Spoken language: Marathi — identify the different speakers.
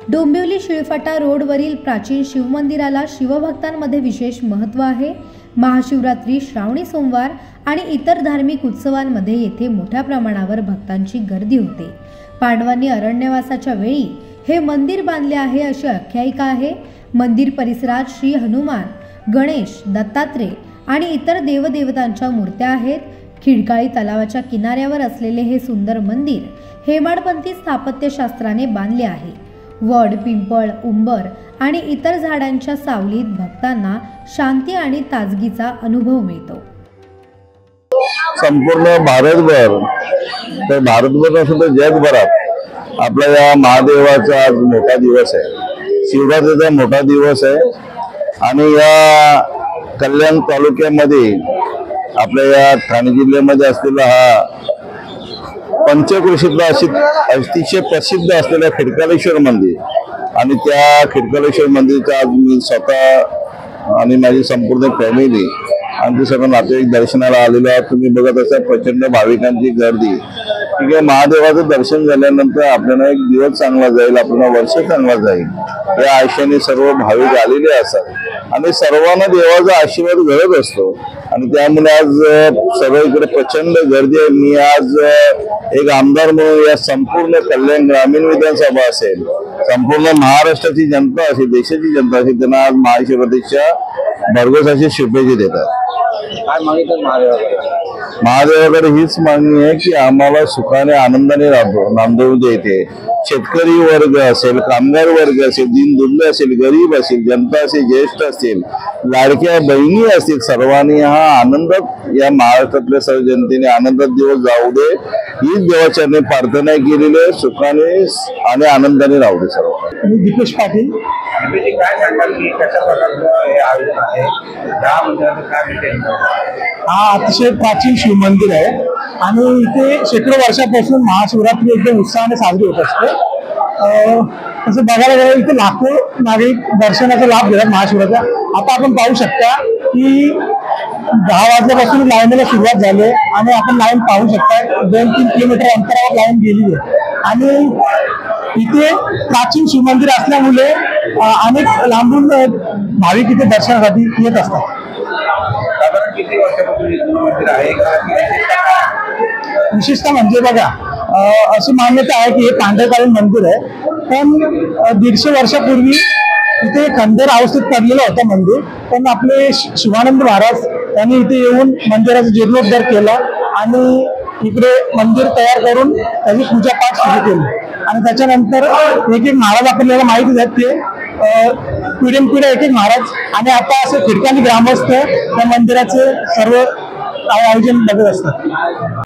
Speaker 1: डोंबिवली शिळफाटा रोडवरील प्राचीन शिवमंदिराला शिवभक्तांमध्ये विशेष महत्त्व आहे। महाशिवरात्री, श्रावणी सोमवार आणि इतर धार्मिक उत्सवांमध्ये येथे मोठ्या प्रमाणावर भक्तांची गर्दी होते। पांडवांनी अरण्यवासाच्या वेळी हे मंदिर बांधले आहे अशी आख्यायिका आहे। मंदिर परिसरात श्री हनुमान, गणेश, दत्तात्रेय आणि इतर देवदेवतांच्या मूर्त्या आहेत। खिडकाळी तलावाच्या किनाऱ्यावर असलेले हे सुंदर मंदिर हेमाडपंथी स्थापत्यशास्त्राने बांधले आहे। वड, पिंपळ, उंबर आणि इतर झाडांच्या सावलीत भक्तांना शांती आणि ताजगीचा अनुभव मिळतो।
Speaker 2: संपूर्ण भारतभर, तर भारतभर नसून तर जगभरात आपल्या या महादेवाचा आज मोठा दिवस आहे। शिवरात्रीचा मोठा दिवस आहे आणि या कल्याण तालुक्यामध्ये आपल्या या ठाणे जिल्ह्यामध्ये असलेला हा पंचक्रोशीतला अतिशय प्रसिद्ध असलेला खिडकालेश्वर मंदिर आणि त्या खिडकालेश्वर मंदिरचा आज मी स्वतः आणि माझी संपूर्ण फॅमिली आमचे सगळे नातेवाईक दर्शनाला आलेलो आहात। तुम्ही बघत असाल प्रचंड भाविकांची गर्दी। ठीक आहे, महादेवाचं दर्शन झाल्यानंतर आपल्याला एक दिवस चांगला जाईल, आपल्याला वर्ष चांगला जाईल या आशेने सर्व भाविक आलेले असतात आणि सर्वांना देवाचा आशीर्वाद घडत असतो आणि त्यामुळे आज सगळीकडे प्रचंड गर्दी आहे। मी आज एक आमदार म्हणून या संपूर्ण कल्याण ग्रामीण विधानसभा असेल, संपूर्ण महाराष्ट्राची जनता असेल, देशाची जनता असेल, त्यांना आज महाशिवरात्रीच्या भरघोस अशी शुभेच्छा देतात। महादेवाकडे हीच मागणी आहे की आम्हाला सुखाने आनंदाने नांदवू देते। शेतकरी वर्ग असेल, कामगार वर्ग असेल, दीनदुबळे असेल, गरीब असेल, जनता असेल, ज्येष्ठ असेल, लाडक्या बहिणी असतील, सर्वांनी हा आनंदात या महाराष्ट्रातल्या सर्व जनतेने आनंदात दिवस जाऊ दे हीच देवाचरणी प्रार्थना केलेली आहे। सुखाने आणि आनंदाने राहू दे सर्व।
Speaker 3: दीपेश पाटील,
Speaker 4: काय सांगाल की कशा प्रकारचं हे आयोजन आहे, या मंदिराचं काय डिटेल?
Speaker 3: हा अतिशय प्राचीन शिवमंदिर आहे आणि इथे शेकडो वर्षापासून महाशिवरात्री एकदम उत्साहाने साजरी होत असते। तसं बघायला गेलं इथे लाखो नागरिक दर्शनाचा लाभ घेतात महाशिवरात्रीचा। आता आपण पाहू शकता की 10 वाजल्यापासून लाईनीला सुरुवात झाली आणि आपण लाईन पाहू शकता 2-3 किलोमीटर अंतरावर लाईन गेली आहे आणि इथे प्राचीन शिवमंदिर असल्यामुळे अनेक लांबून भाविक इथे दर्शनासाठी येत असतात।
Speaker 4: किती वर्षापासून मंदिर आहे का?
Speaker 3: विशेषतः म्हणजे बघा, अशी मान्यता आहे की हे पांढरकालीन मंदिर आहे, पण 150 वर्षापूर्वी इथे खंडर अवस्थेत पडलेलं होतं मंदिर, पण आपले शिवानंद महाराज यांनी इथे येऊन मंदिराचा जीर्णोद्धार केला आणि इकडे मंदिर तयार करून त्याची पूजापाठ सुरू केली आणि त्याच्यानंतर एक एक महाराज आपल्याला माहिती आहेत ते पिढ्यानपिढ्या एक एक महाराज आणि आता असे खिडकाणी ग्रामस्थ त्या मंदिराचे सर्व आयोजन बघत असतात।